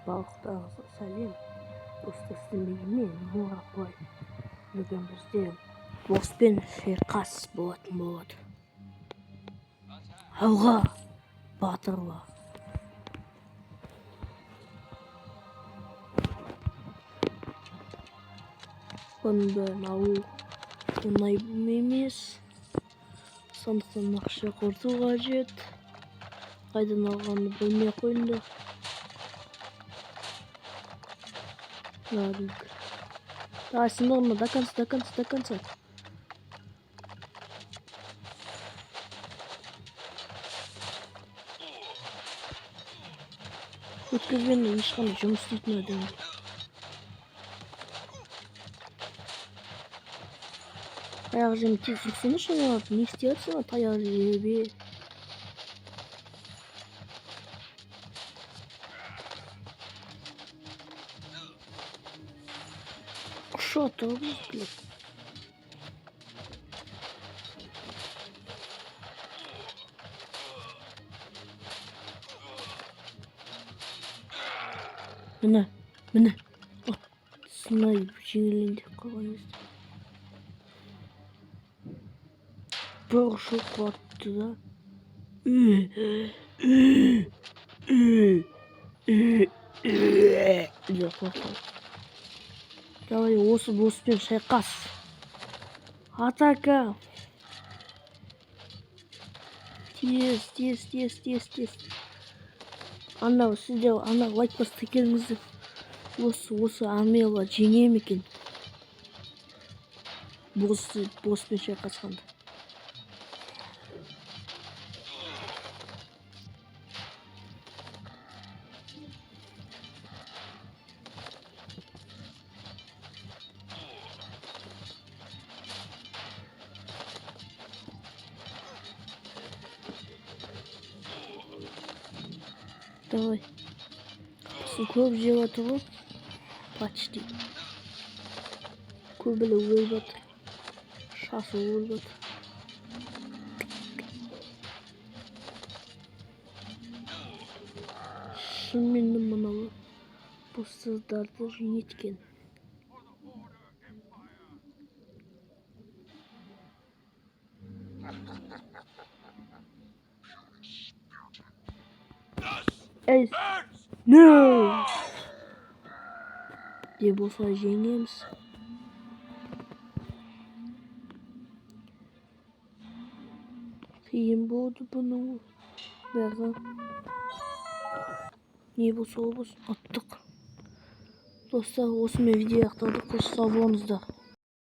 Балықтарыңызға сәлем. Достастармен мен Мурабай. Бүгін бізде боспен шайқас болатын болады. Алға батырлар. Бұның бәрін алу оңай емес. Сондықтан ақша құрту қажет. Қайдан алғанын білмей қойыңдар. Давай, сынорно, до конца. Өткізбені ешқандай жұмыс істейтін адам. Таяқ жемей тез жүрсene шынылап, не істейсің таяқ жебе. Что тұрмыз, блядь? Міне. Снайп жеңілінде қалған езді. Бір шоқ атты да. Давай, осы боспен шайқас. Атака. Тез. Анау сіздер лайк басты келіңіздер. Осы армиялар жеңе ме екен? Боспен шайқасқанда. Давай. Көп жеп жатыр ғой. Почти. Көбілі өліп жатыр. Шасы өліп жатыр. Шынымен мынау боссыздарды жеңеткен. Эй! No! De болса жеңеміз. Қиын болды бұның бәрі. Не болса ол болсын. Аттық. Достар, осымен видео аяқталды. Қош сау болыңыздар.